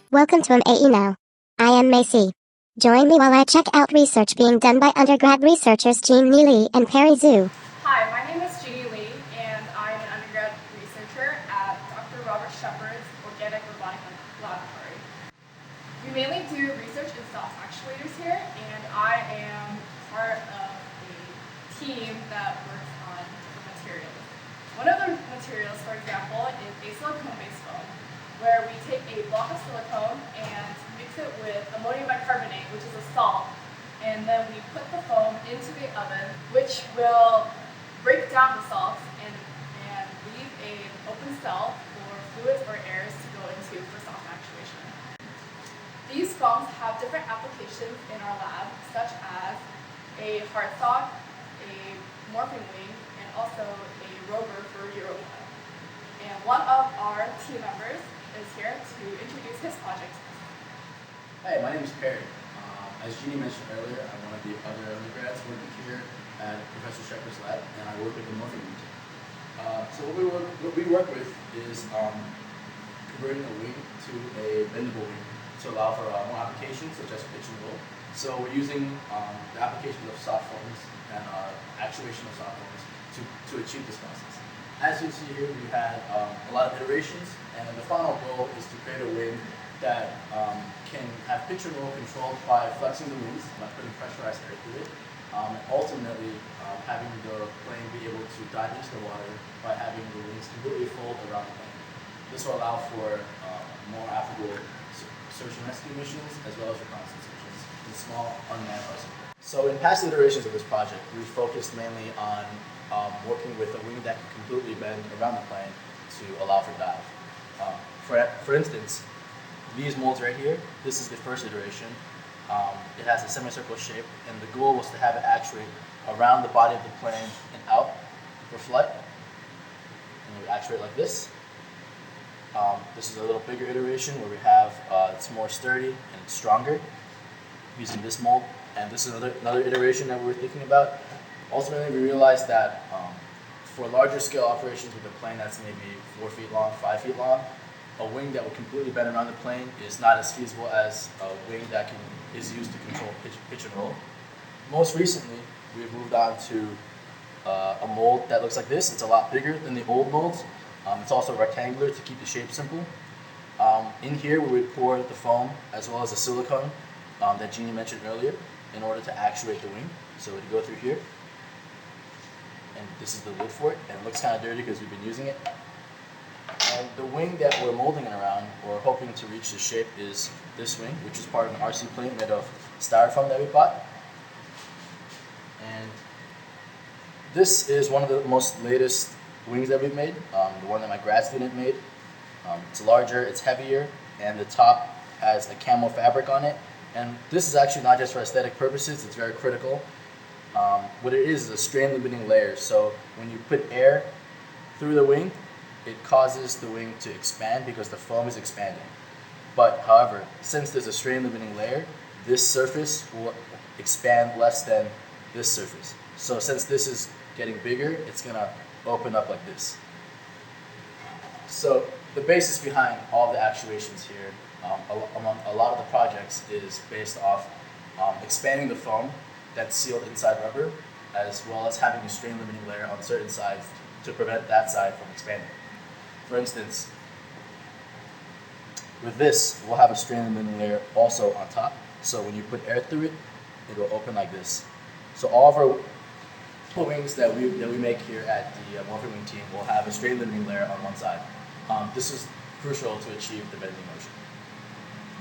Welcome to AE Now. I am Macy. Join me while I check out research being done by undergrad researchers Jeanne and Perry Zhu. Hi, my name is Jeanne, and I'm an undergrad researcher at Dr. Robert Shepherd's Organic Robotic Laboratory. We mainly do research in soft actuators here, and I am part of a team that works on different materials. One of the materials, for example, is a silicone-based foam, where we take a block of silicone and mix it with ammonium bicarbonate, which is a salt, and then we put the foam into the oven, which will break down the salts and leave an open cell for fluids or airs to go into for soft actuation. These foams have different applications in our lab, such as a heartstock, a morphing wing, and also a rover for Euroflow. And one of our team members is here to introduce his project. Hey, my name is Perry. As Jeanne mentioned earlier, I'm one of the other undergrads working here at Professor Shepherd's lab, and I work with the morphing wing team. So what we work with is converting a wing to a bendable wing to allow for more applications such as pitch and roll. So we're using the application of soft foams and actuation of soft foams to achieve this process. As you see here, we had a lot of iterations, and the final goal is to create a wing that can have pitch and roll controlled by flexing the wings, by putting pressurized air through it, and ultimately having the plane be able to dive into the water by having the wings completely fold around the plane. This will allow for more applicable search and rescue missions as well as reconnaissance missions in small unmanned arsenal. So in past iterations of this project, we focused mainly on working with a wing that can completely bend around the plane to allow for dive. For instance, these molds right here, this is the first iteration. It has a semicircle shape, and the goal was to have it actuate around the body of the plane and out for flight. And we actuate like this. This is a little bigger iteration where we have it's more sturdy and it's stronger using this mold. And this is another iteration that we were thinking about. Ultimately, we realized that for larger scale operations with a plane that's maybe 4 feet long, 5 feet long, a wing that will completely bend around the plane is not as feasible as a wing that is used to control pitch and roll. Most recently, we've moved on to a mold that looks like this. It's a lot bigger than the old molds. It's also rectangular to keep the shape simple. In here, we would pour the foam as well as the silicone that Jeanne mentioned earlier in order to actuate the wing. So we'd go through here, and this is the lid for it, and it looks kind of dirty because we've been using it. And the wing that we're molding it around, or hoping to reach the shape, is this wing, which is part of an RC plane made of styrofoam that we bought. And this is one of the most latest wings that we've made, the one that my grad student made. It's larger, it's heavier, and the top has a camo fabric on it. And this is actually not just for aesthetic purposes, it's very critical. What it is a strain limiting layer, so when you put air through the wing, it causes the wing to expand because the foam is expanding. But however, since there's a strain limiting layer, this surface will expand less than this surface. So since this is getting bigger, it's gonna open up like this. So the basis behind all the actuations here, among a lot of the projects, is based off expanding the foam that's sealed inside rubber, as well as having a strain limiting layer on certain sides to prevent that side from expanding. For instance, with this, we'll have a strain limiting layer also on top. So when you put air through it, it will open like this. So all of our wings that we make here at the morphing wing team will have a strain limiting layer on one side. This is crucial to achieve the bending motion.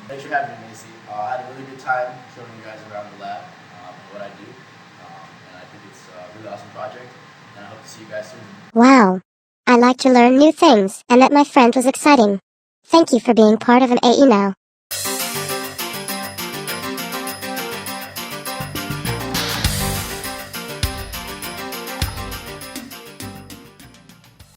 Thanks for having me, Macy. I had a really good time showing you guys around the lab and what I do. And I think it's a really awesome project, and I hope to see you guys soon. Wow. I like to learn new things, and that my friend was exciting. Thank you for being part of an AE Now.